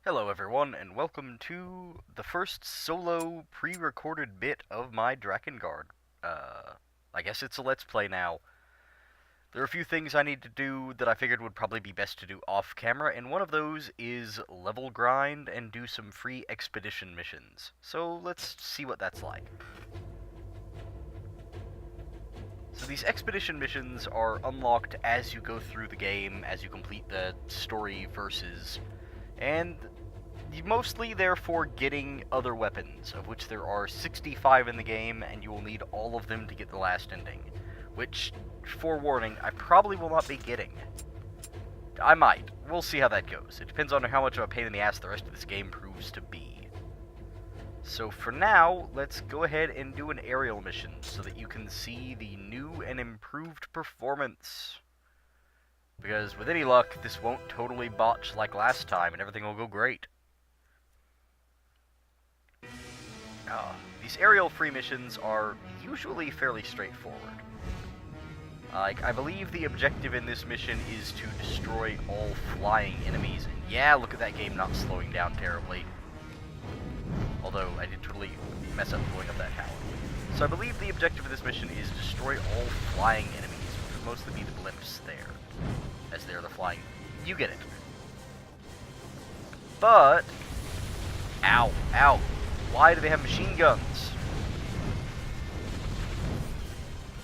Hello everyone, and welcome to the first solo pre-recorded bit of my Drakengard. I guess it's a Let's Play now. There are a few things I need to do that I figured would probably be best to do off-camera, and one of those is level grind and do some free expedition missions. So let's see what that's like. So these expedition missions are unlocked as you go through the game, as you complete the story verses, and mostly they're for getting other weapons, of which there are 65 in the game, and you will need all of them to get the last ending. Which, forewarning, I probably will not be getting. I might. We'll see how that goes. It depends on how much of a pain in the ass the rest of this game proves to be. So for now, let's go ahead and do an aerial mission so that you can see the new and improved performance. Because with any luck, this won't totally botch like last time and everything will go great. These aerial free missions are usually fairly straightforward. I believe the objective in this mission is to destroy all flying enemies. And yeah, look at that game not slowing down terribly. Although, I did totally mess up blowing up that tower. So I believe the objective of this mission is destroy all flying enemies, which would mostly be the blimps there. As they're the flying... You get it. But... Ow, ow. Why do they have machine guns?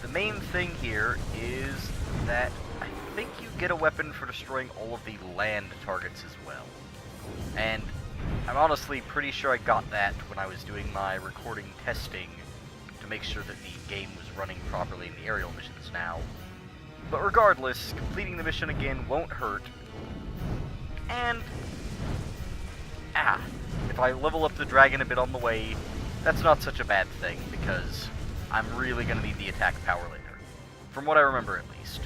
The main thing here is that I think you get a weapon for destroying all of the land targets as well. And I'm honestly pretty sure I got that when I was doing my recording testing to make sure that the game was running properly in the aerial missions now. But regardless, completing the mission again won't hurt. And... if I level up the dragon a bit on the way, that's not such a bad thing, because I'm really going to need the attack power later. From what I remember, at least.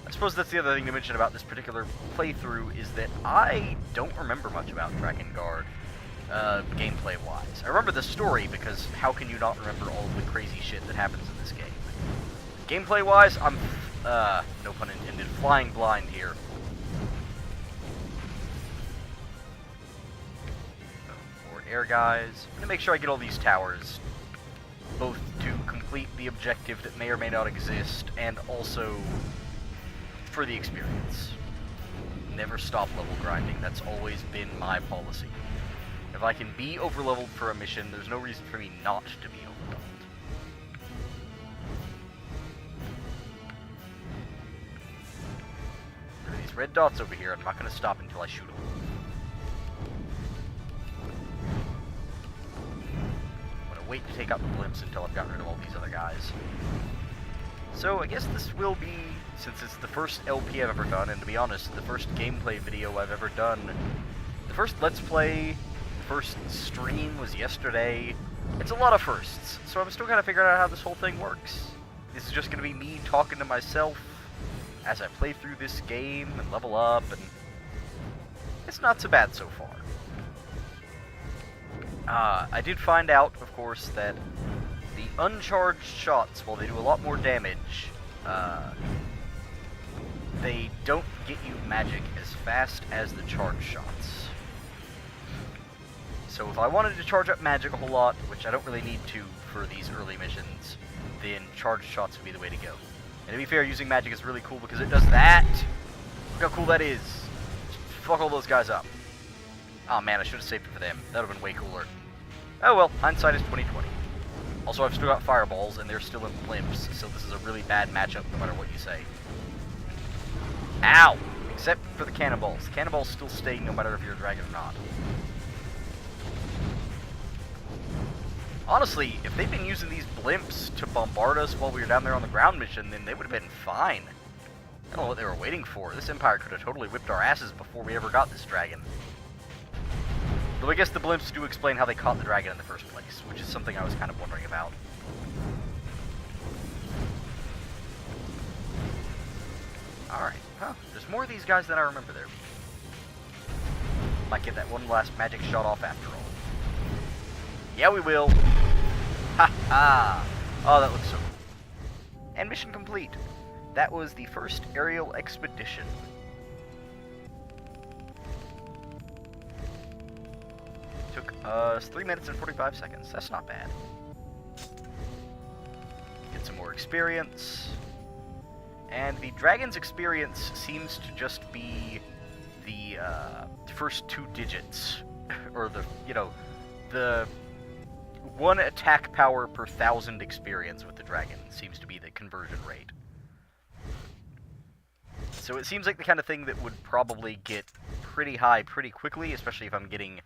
I suppose that's the other thing to mention about this particular playthrough, is that I don't remember much about Drakengard, gameplay-wise. I remember the story, because how can you not remember all of the crazy shit that happens in this game? Gameplay-wise, I'm, no pun intended, flying blind here. Air guys. I'm gonna make sure I get all these towers, both to complete the objective that may or may not exist, and also for the experience. Never stop level grinding. That's always been my policy. If I can be overleveled for a mission, there's no reason for me not to be overleveled. There are these red dots over here. I'm not gonna stop until I shoot them. Wait to take out the blimps until I've gotten rid of all these other guys. So I guess this will be, since it's the first LP I've ever done, and to be honest, the first gameplay video I've ever done. The first Let's Play, the first stream was yesterday. It's a lot of firsts, so I'm still kind of figuring out how this whole thing works. This is just going to be me talking to myself as I play through this game and level up, and it's not so bad so far. I did find out, of course, that the uncharged shots, while they do a lot more damage, they don't get you magic as fast as the charged shots. So if I wanted to charge up magic a whole lot, which I don't really need to for these early missions, then charged shots would be the way to go. And to be fair, using magic is really cool because it does that! Look how cool that is! Just fuck all those guys up. Oh man, I should have saved it for them. That would have been way cooler. Oh well, hindsight is 20/20. Also, I've still got fireballs, and they're still in blimps, so this is a really bad matchup, no matter what you say. Ow! Except for the cannonballs. The cannonballs still sting, no matter if you're a dragon or not. Honestly, if they'd been using these blimps to bombard us while we were down there on the ground mission, then they would have been fine. I don't know what they were waiting for. This Empire could have totally whipped our asses before we ever got this dragon. Though I guess the blimps do explain how they caught the dragon in the first place, which is something I was kind of wondering about. Alright, huh, there's more of these guys than I remember there. Might get that one last magic shot off after all. Yeah, we will! Ha ha! Oh, that looks so cool. And mission complete. That was the first aerial expedition. It's 3 minutes and 45 seconds. That's not bad. Get some more experience. And the dragon's experience seems to just be the first 2 digits. Or the 1 attack power per 1,000 experience with the dragon seems to be the conversion rate. So it seems like the kind of thing that would probably get pretty high pretty quickly, especially if I'm getting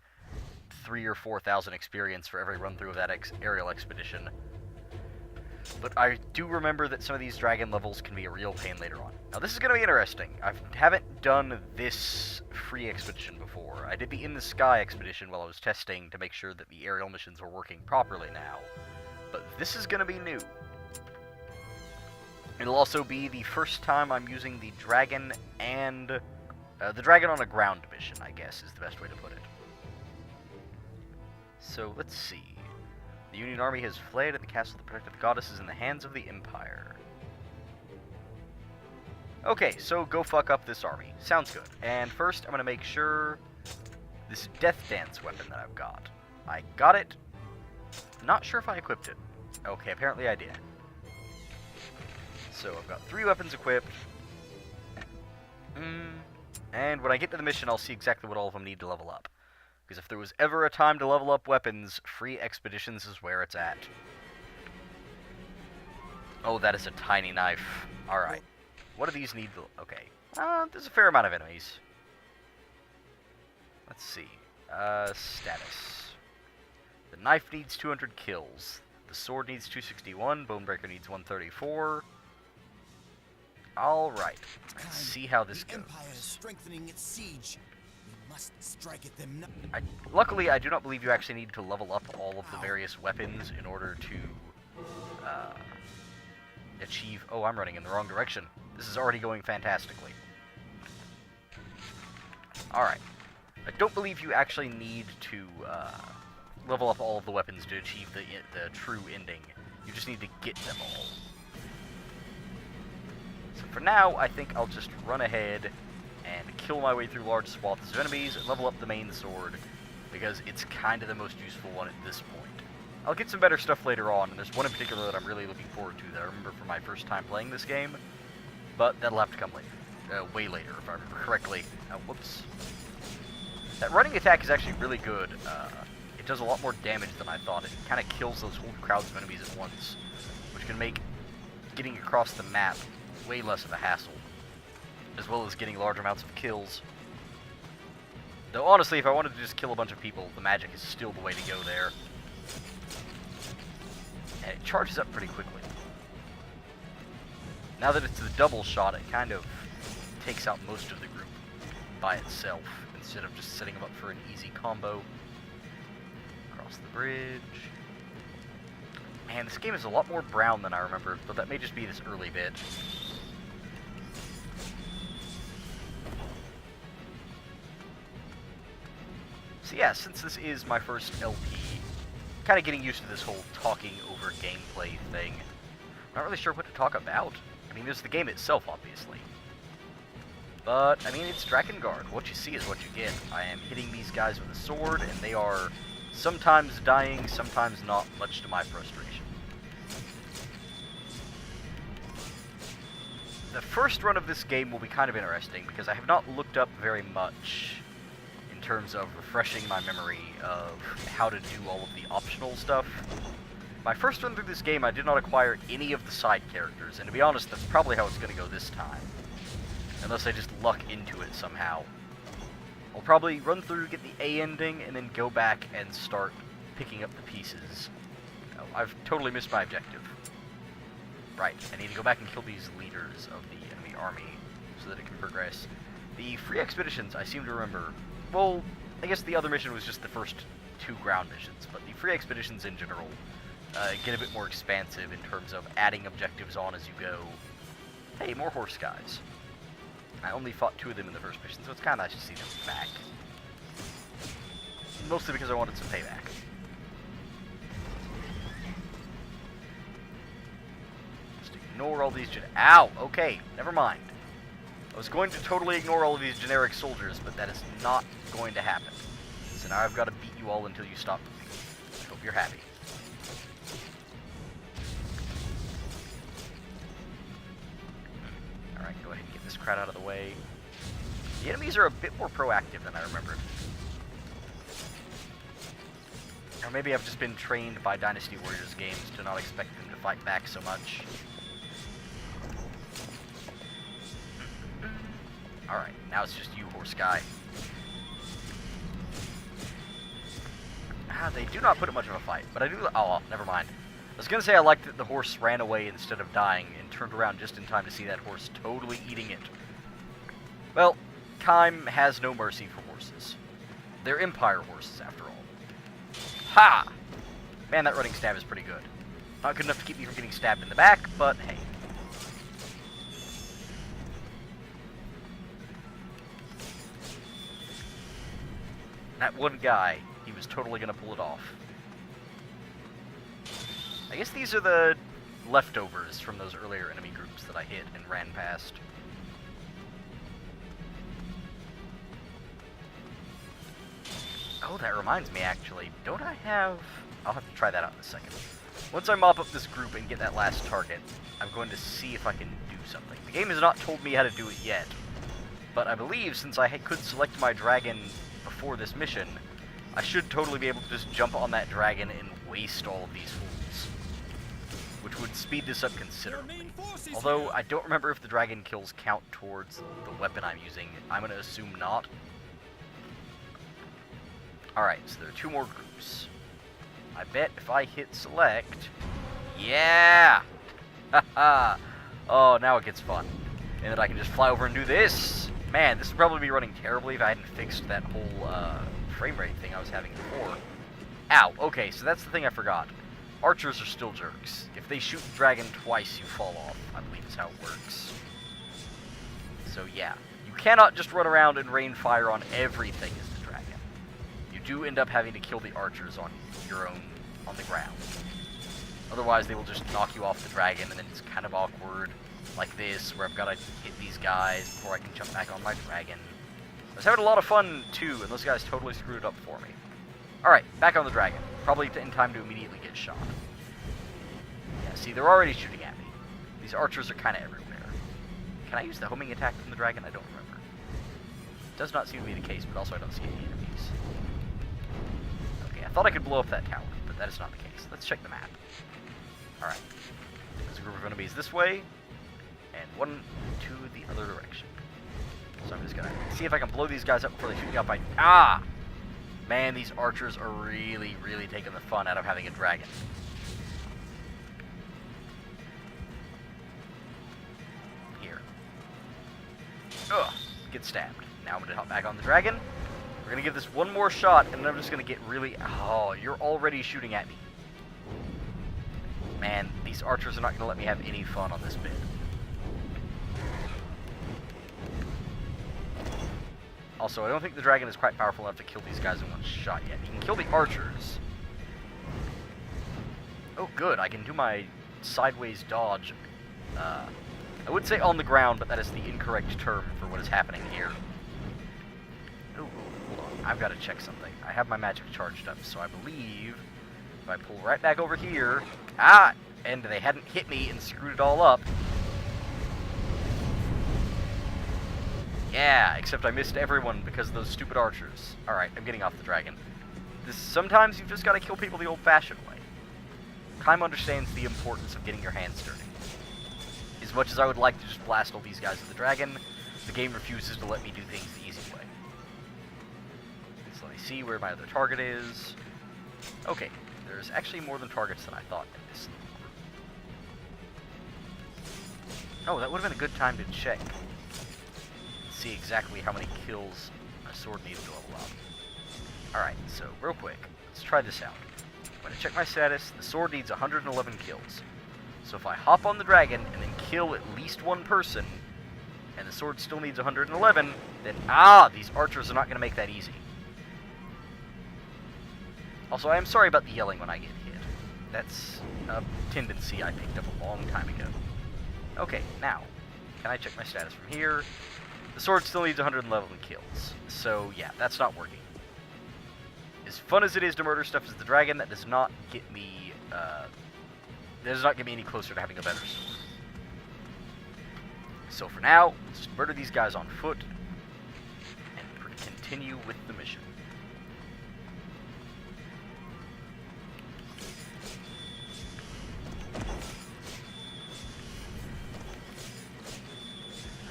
3,000 or 4,000 experience for every run through of that aerial expedition. But I do remember that some of these dragon levels can be a real pain later on. Now this is going to be interesting. I haven't done this free expedition before. I did the In the Sky expedition while I was testing to make sure that the aerial missions were working properly now. But this is going to be new. It'll also be the first time I'm using the dragon and... the dragon on a ground mission, I guess, is the best way to put it. So, let's see. The Union army has fled, and the castle to protect the goddess is in the hands of the Empire. Okay, so go fuck up this army. Sounds good. And first, I'm going to make sure this Death Dance weapon that I've got. I got it. Not sure if I equipped it. Okay, apparently I did. So I've got 3 weapons equipped. And when I get to the mission, I'll see exactly what all of them need to level up. Because if there was ever a time to level up weapons, free expeditions is where it's at. Oh, that is a tiny knife. Alright. What do these need to... Okay. There's a fair amount of enemies. Let's see. Status. The knife needs 200 kills. The sword needs 261. Bonebreaker needs 134. Alright. Let's see how this goes. Empire is strengthening its siege. We must strike at them now. Luckily, I do not believe you actually need to level up all of the various weapons in order to achieve... Oh, I'm running in the wrong direction. This is already going fantastically. Alright. I don't believe you actually need to level up all of the weapons to achieve the true ending. You just need to get them all. So for now, I think I'll just run ahead and kill my way through large swaths of enemies and level up the main sword, because it's kind of the most useful one at this point. I'll get some better stuff later on, and there's one in particular that I'm really looking forward to that I remember from my first time playing this game, but that'll have to come later. Way later, if I remember correctly. Whoops. That running attack is actually really good. It does a lot more damage than I thought. It kind of kills those whole crowds of enemies at once, which can make getting across the map way less of a hassle, as well as getting large amounts of kills. Though honestly, if I wanted to just kill a bunch of people, the magic is still the way to go there. And it charges up pretty quickly. Now that it's the double shot, it kind of takes out most of the group by itself, instead of just setting them up for an easy combo. Across the bridge. Man, this game is a lot more brown than I remember, but that may just be this early bit. So yeah, since this is my first LP, kind of getting used to this whole talking over gameplay thing. Not really sure what to talk about. I mean, there's the game itself, obviously. But, I mean, it's Drakengard. What you see is what you get. I am hitting these guys with a sword, and they are sometimes dying, sometimes not, much to my frustration. The first run of this game will be kind of interesting, because I have not looked up very much in terms of refreshing my memory of how to do all of the optional stuff. My first run through this game, I did not acquire any of the side characters, and to be honest, that's probably how it's going to go this time. Unless I just luck into it somehow. I'll probably run through, get the A ending, and then go back and start picking up the pieces. Oh, I've totally missed my objective. Right, I need to go back and kill these leaders of the enemy army so that it can progress. The free expeditions, I seem to remember... Well, I guess the other mission was just the first 2 ground missions, but the free expeditions in general get a bit more expansive in terms of adding objectives on as you go. Hey, more horse guys. I only fought 2 of them in the first mission, so it's kind of nice to see them back. Mostly because I wanted some payback. Just ignore all these Ow! Okay, never mind. I was going to totally ignore all of these generic soldiers, but that is not going to happen. So now I've got to beat you all until you stop moving. I hope you're happy. Alright, go ahead and get this crowd out of the way. The enemies are a bit more proactive than I remembered. Or maybe I've just been trained by Dynasty Warriors games to not expect them to fight back so much. Alright, now it's just you, horse guy. They do not put up much of a fight, but I do... Oh, never mind. I was going to say I liked that the horse ran away instead of dying and turned around just in time to see that horse totally eating it. Well, Kime has no mercy for horses. They're Empire horses, after all. Ha! Man, that running stab is pretty good. Not good enough to keep me from getting stabbed in the back, but hey. That one guy, he was totally going to pull it off. I guess these are the leftovers from those earlier enemy groups that I hit and ran past. Oh, that reminds me, actually. Don't I have... I'll have to try that out in a second. Once I mop up this group and get that last target, I'm going to see if I can do something. The game has not told me how to do it yet, but I believe since I could select my dragon before this mission, I should totally be able to just jump on that dragon and waste all of these fools, which would speed this up considerably. Although, I don't remember if the dragon kills count towards the weapon I'm using. I'm going to assume not. Alright, so there are two more groups. I bet if I hit select... Yeah! Haha! Oh, now it gets fun. And then I can just fly over and do this! Man, this would probably be running terribly if I hadn't fixed that whole frame rate thing I was having before. Ow, okay, so that's the thing I forgot. Archers are still jerks. If they shoot the dragon twice, you fall off, I believe is how it works. So yeah, you cannot just run around and rain fire on everything as the dragon. You do end up having to kill the archers on your own, on the ground. Otherwise, they will just knock you off the dragon, and then it's kind of awkward, like this, where I've got to hit these guys before I can jump back on my dragon. I was having a lot of fun, too, and those guys totally screwed it up for me. Alright, back on the dragon. Probably in time to immediately get shot. Yeah, see, they're already shooting at me. These archers are kind of everywhere. Can I use the homing attack from the dragon? I don't remember. Does not seem to be the case, but also I don't see any enemies. Okay, I thought I could blow up that tower, but that is not the case. Let's check the map. Alright. There's a group of enemies this way, and one to the other direction. So I'm just gonna see if I can blow these guys up before they shoot me up. Ah! Man, these archers are really, really taking the fun out of having a dragon. Here. Ugh! Get stabbed. Now I'm gonna hop back on the dragon. We're gonna give this one more shot, and then I'm just gonna get really... Oh, you're already shooting at me. Man, these archers are not gonna let me have any fun on this bit. Also, I don't think the dragon is quite powerful enough to kill these guys in one shot yet. You can kill the archers. Oh, good. I can do my sideways dodge. I would say on the ground, but that is the incorrect term for what is happening here. Oh, hold on. I've got to check something. I have my magic charged up, so I believe if I pull right back over here... Ah! And they hadn't hit me and screwed it all up. Yeah, except I missed everyone because of those stupid archers. Alright, I'm getting off the dragon. Sometimes you've just got to kill people the old-fashioned way. Kime understands the importance of getting your hands dirty. As much as I would like to just blast all these guys with the dragon, the game refuses to let me do things the easy way. So let me see where my other target is. Okay, there's actually more than targets than I thought in this little group. Oh, that would have been a good time to check. See exactly how many kills a sword needs to level up. Alright, so real quick, let's try this out. I'm going to check my status. The sword needs 111 kills. So if I hop on the dragon and then kill at least one person, and the sword still needs 111, then these archers are not going to make that easy. Also, I am sorry about the yelling when I get hit. That's a tendency I picked up a long time ago. Okay, now, can I check my status from here? The sword still needs 111 kills, so yeah, that's not working. as fun as it is to murder stuff as the dragon, that does not get me, any closer to having a better sword. So for now, let's just murder these guys on foot, and continue with the mission.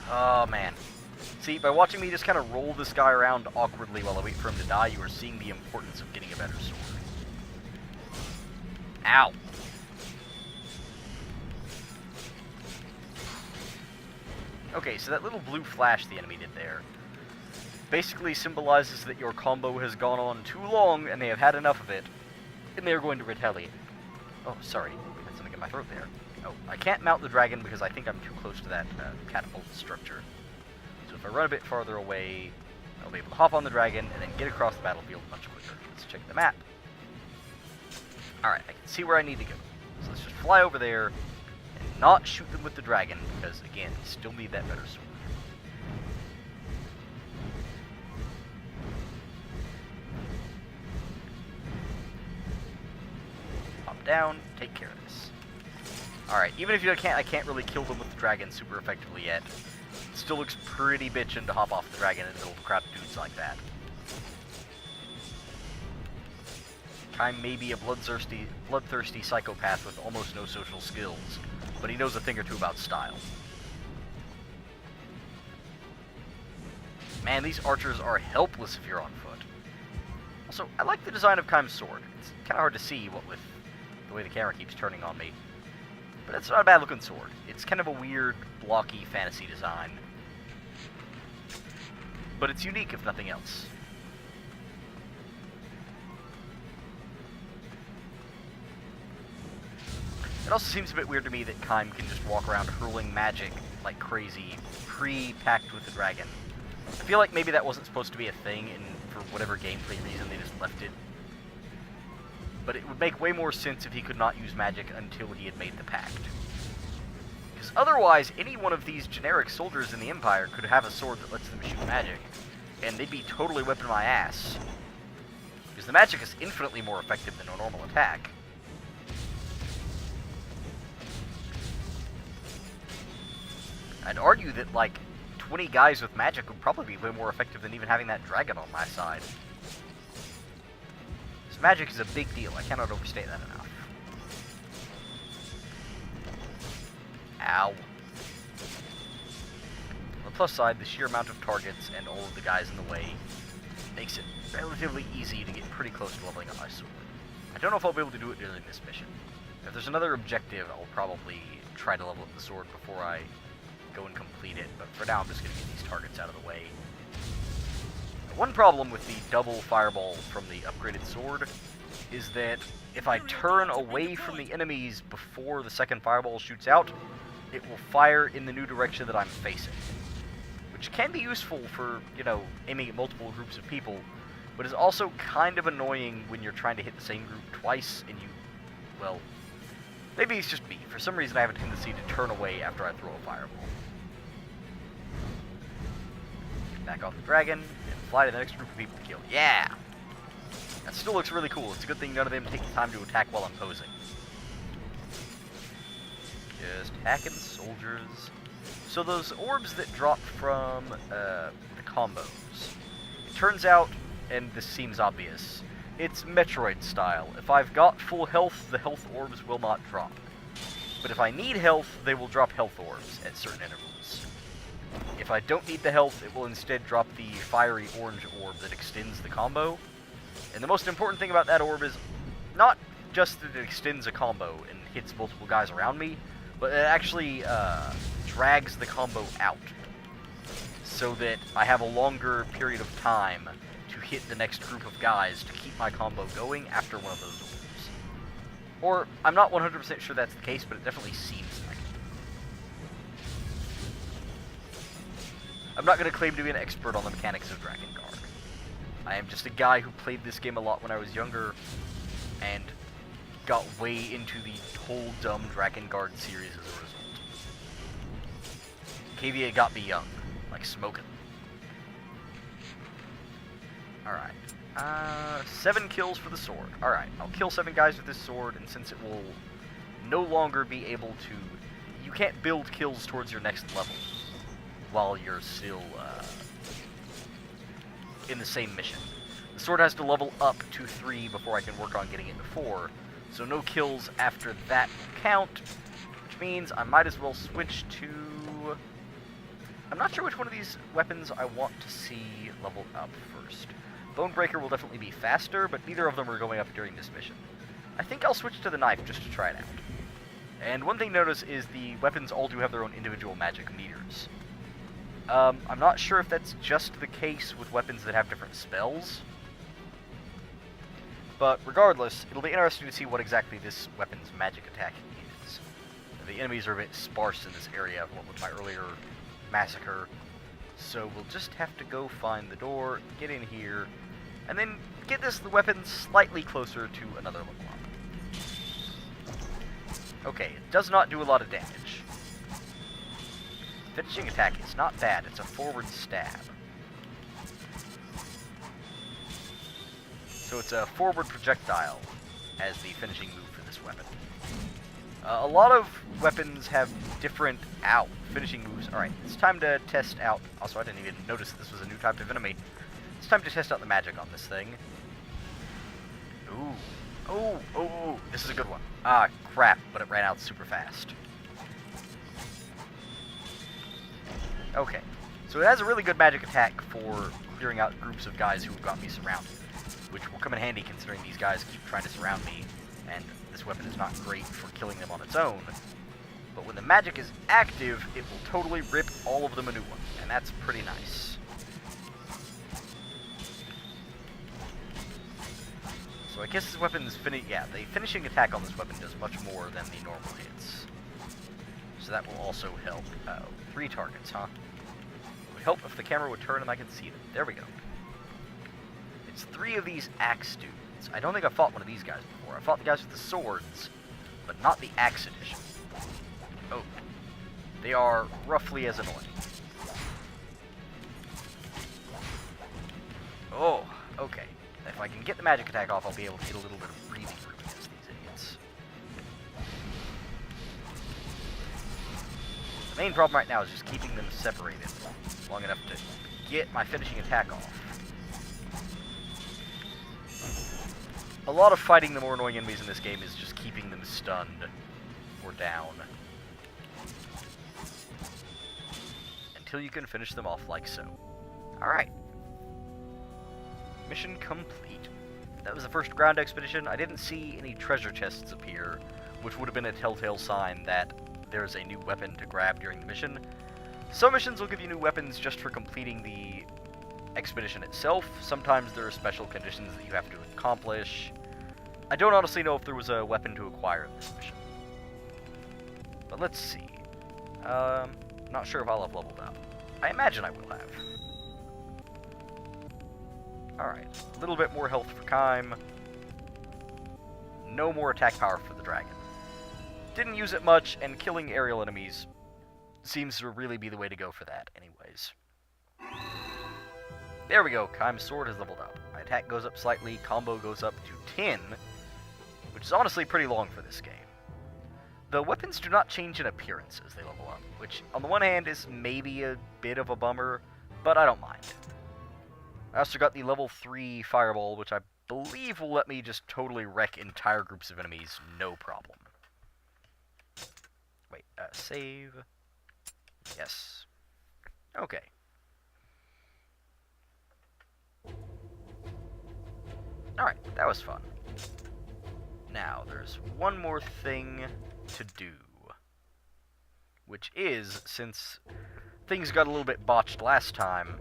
Oh man. See, by watching me just kind of roll this guy around awkwardly while I wait for him to die, you are seeing the importance of getting a better sword. Ow! Okay, so that little blue flash the enemy did there basically symbolizes that your combo has gone on too long and they have had enough of it, and they are going to retaliate. Oh, sorry. I had something in my throat there. Oh, I can't mount the dragon because I think I'm too close to that catapult structure. So if I run a bit farther away, I'll be able to hop on the dragon and then get across the battlefield much quicker. Let's check the map. Alright, I can see where I need to go. So let's just fly over there and not shoot them with the dragon, because again, we still need that better sword. Hop down, take care of this. Alright, even if I can't really kill them with the dragon super effectively yet, it still looks pretty bitchin' to hop off the dragon in the middle of a crowd of dudes like that. Time may be a bloodthirsty psychopath with almost no social skills, but he knows a thing or two about style. Man, these archers are helpless if you're on foot. Also, I like the design of Kaim's sword. It's kind of hard to see, what with the way the camera keeps turning on me. But it's not a bad looking sword. It's kind of a weird, blocky fantasy design. But it's unique if nothing else. It also seems a bit weird to me that Kaim can just walk around hurling magic like crazy, pre-packed with the dragon. I feel like maybe that wasn't supposed to be a thing, and for whatever gameplay reason they just left it. But it would make way more sense if he could not use magic until he had made the pact. Because otherwise, any one of these generic soldiers in the Empire could have a sword that lets them shoot magic, and they'd be totally whipping my ass. Because the magic is infinitely more effective than a normal attack. I'd argue that, like, 20 guys with magic would probably be way more effective than even having that dragon on my side. This magic is a big deal. I cannot overstate that enough. Ow. On the plus side, the sheer amount of targets and all of the guys in the way makes it relatively easy to get pretty close to leveling up my sword. I don't know if I'll be able to do it during this mission. If there's another objective, I'll probably try to level up the sword before I go and complete it, but for now I'm just going to get these targets out of the way. One problem with the double fireball from the upgraded sword is that if I turn away from the enemies before the second fireball shoots out, it will fire in the new direction that I'm facing. Which can be useful for, you know, aiming at multiple groups of people, but is also kind of annoying when you're trying to hit the same group twice and you, well, maybe it's just me. For some reason I have a tendency to turn away after I throw a fireball. Back off the dragon, and fly to the next group of people to kill. Yeah! That still looks really cool. It's a good thing none of them take the time to attack while I'm posing. Just hacking soldiers. So those orbs that drop from the combos, it turns out, and this seems obvious, it's Metroid style. If I've got full health, the health orbs will not drop. But if I need health, they will drop health orbs at certain intervals. If I don't need the health, it will instead drop the fiery orange orb that extends the combo. And the most important thing about that orb is not just that it extends a combo and hits multiple guys around me, but it actually drags the combo out, so that I have a longer period of time to hit the next group of guys to keep my combo going after one of those orbs. Or, I'm not 100% sure that's the case, but it definitely seems like it. I'm not going to claim to be an expert on the mechanics of Drakengard. I am just a guy who played this game a lot when I was younger, and got way into the whole dumb Drakengard series as a result. KVA got me young, like smoking. Alright, 7 kills for the sword. Alright, I'll kill 7 guys with this sword, and since it will no longer be able to... You can't build kills towards your next level while you're still in the same mission. The sword has to level up to 3 before I can work on getting it to 4, so no kills after that will count, which means I might as well switch to... I'm not sure which one of these weapons I want to see level up first. Bonebreaker will definitely be faster, but neither of them are going up during this mission. I think I'll switch to the knife just to try it out. And one thing to notice is the weapons all do have their own individual magic meters. I'm not sure if that's just the case with weapons that have different spells, but regardless, it'll be interesting to see what exactly this weapon's magic attack is. The enemies are a bit sparse in this area, what with my earlier massacre, so we'll just have to go find the door, get in here, and then get this weapon slightly closer to another level up. Okay, it does not do a lot of damage. Finishing attack is not bad, it's a forward stab. So it's a forward projectile as the finishing move for this weapon. A lot of weapons have different finishing moves. Alright, it's time to test out... Also, I didn't even notice this was a new type of enemy. It's time to test out the magic on this thing. Ooh. Oh, this is a good one. Ah, crap, but it ran out super fast. Okay, so it has a really good magic attack for clearing out groups of guys who have got me surrounded, which will come in handy considering these guys keep trying to surround me, and this weapon is not great for killing them on its own. But when the magic is active, it will totally rip all of them a new one, and that's pretty nice. So I guess this weapon's the finishing attack on this weapon does much more than the normal hits. So that will also help. 3 targets, huh? It would help if the camera would turn and I could see them. There we go. It's 3 of these axe dudes. I don't think I've fought one of these guys before. I fought the guys with the swords, but not the axe edition. Oh. They are roughly as annoying. Oh, okay. If I can get the magic attack off, I'll be able to get a little bit of breathing room against these idiots. The main problem right now is just keeping them separated long enough to get my finishing attack off. A lot of fighting the more annoying enemies in this game is just keeping them stunned or down until you can finish them off like so. Alright. Mission complete. That was the first ground expedition. I didn't see any treasure chests appear, which would have been a telltale sign that there's a new weapon to grab during the mission. Some missions will give you new weapons just for completing the expedition itself. Sometimes there are special conditions that you have to accomplish. I don't honestly know if there was a weapon to acquire in this mission. But let's see. Not sure if I'll have leveled up. I imagine I will have. Alright, a little bit more health for Kime. No more attack power for the dragon. Didn't use it much, and killing aerial enemies seems to really be the way to go for that anyways. There we go, Kime's sword has leveled up. My attack goes up slightly, combo goes up to 10, which is honestly pretty long for this game. The weapons do not change in appearance as they level up, which on the one hand is maybe a bit of a bummer, but I don't mind. I also got the level 3 fireball, which I believe will let me just totally wreck entire groups of enemies, no problem. Wait, save. Yes. Okay. Alright, that was fun. Now, there's one more thing to do. Which is, since things got a little bit botched last time,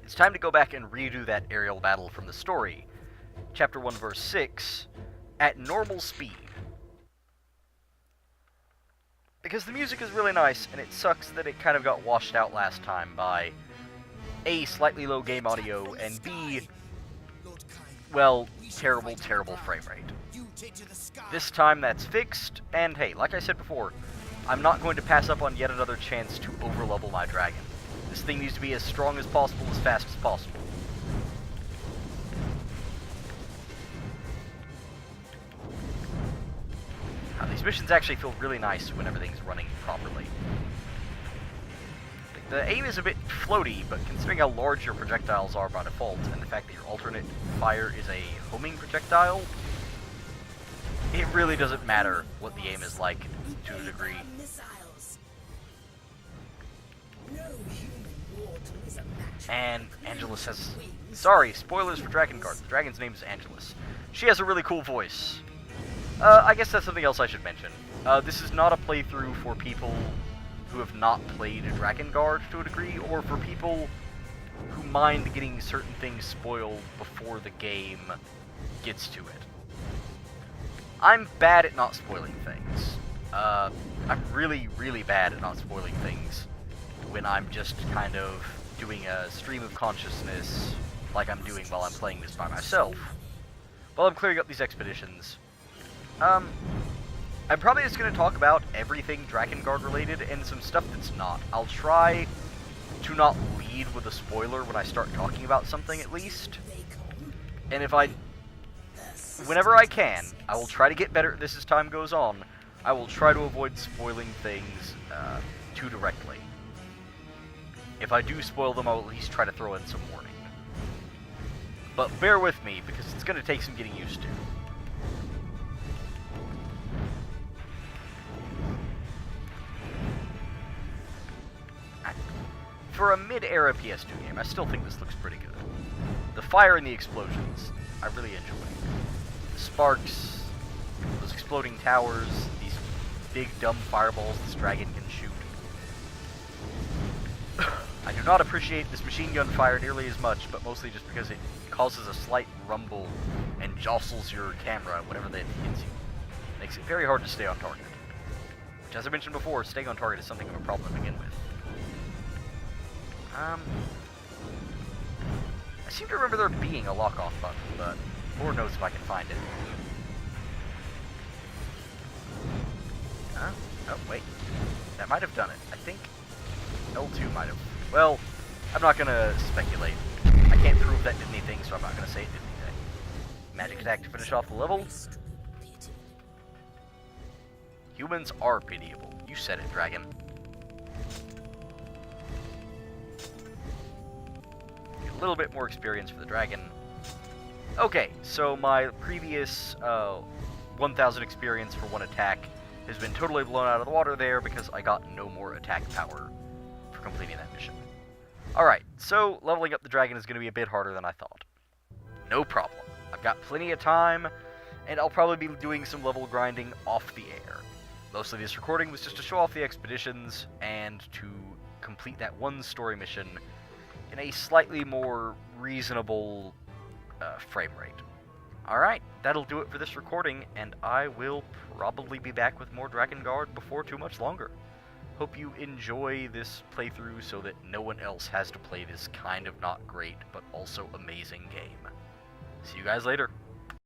it's time to go back and redo that aerial battle from the story, Chapter 1, Verse 6, at normal speed. Because the music is really nice, and it sucks that it kind of got washed out last time by A, slightly low game audio, and B, well, terrible, terrible frame rate. This time that's fixed, and hey, like I said before, I'm not going to pass up on yet another chance to overlevel my dragon. This thing needs to be as strong as possible, as fast as possible. These missions actually feel really nice when everything's running properly. The aim is a bit floaty, but considering how large your projectiles are by default, and the fact that your alternate fire is a homing projectile, it really doesn't matter what the aim is like to a degree. And Angelus has... Sorry, spoilers for Drakengard. The dragon's name is Angelus. She has a really cool voice. I guess that's something else I should mention. This is not a playthrough for people who have not played Drakengard to a degree, or for people who mind getting certain things spoiled before the game gets to it. I'm bad at not spoiling things. I'm really, really bad at not spoiling things when I'm just kind of doing a stream of consciousness like I'm doing while I'm playing this by myself. While I'm clearing up these expeditions. I'm probably just going to talk about everything Drakengard related and some stuff that's not. I'll try to not lead with a spoiler when I start talking about something, at least. And whenever I can, I will try to get better at this as time goes on. I will try to avoid spoiling things too directly. If I do spoil them, I'll at least try to throw in some warning. But bear with me, because it's going to take some getting used to. For a mid-era PS2 game, I still think this looks pretty good. The fire and the explosions, I really enjoy. The sparks, those exploding towers, these big dumb fireballs this dragon can shoot. I do not appreciate this machine gun fire nearly as much, but mostly just because it causes a slight rumble and jostles your camera whenever that hits you. Makes it very hard to stay on target. Which, as I mentioned before, staying on target is something of a problem to begin with. I seem to remember there being a lock-off button, but Lord knows if I can find it. Huh? Oh, wait. That might have done it. I think L2 might have. Well, I'm not gonna speculate. I can't prove that did anything, so I'm not gonna say it did anything. Magic attack to finish off the level. Humans are pitiable. You said it, dragon. A little bit more experience for the dragon. Okay, so my previous 1,000 experience for one attack has been totally blown out of the water there because I got no more attack power for completing that mission. Alright, so leveling up the dragon is going to be a bit harder than I thought. No problem. I've got plenty of time, and I'll probably be doing some level grinding off the air. Mostly this recording was just to show off the expeditions and to complete that one story mission in a slightly more reasonable frame rate. Alright, that'll do it for this recording, and I will probably be back with more Drakengard before too much longer. Hope you enjoy this playthrough so that no one else has to play this kind of not great, but also amazing game. See you guys later.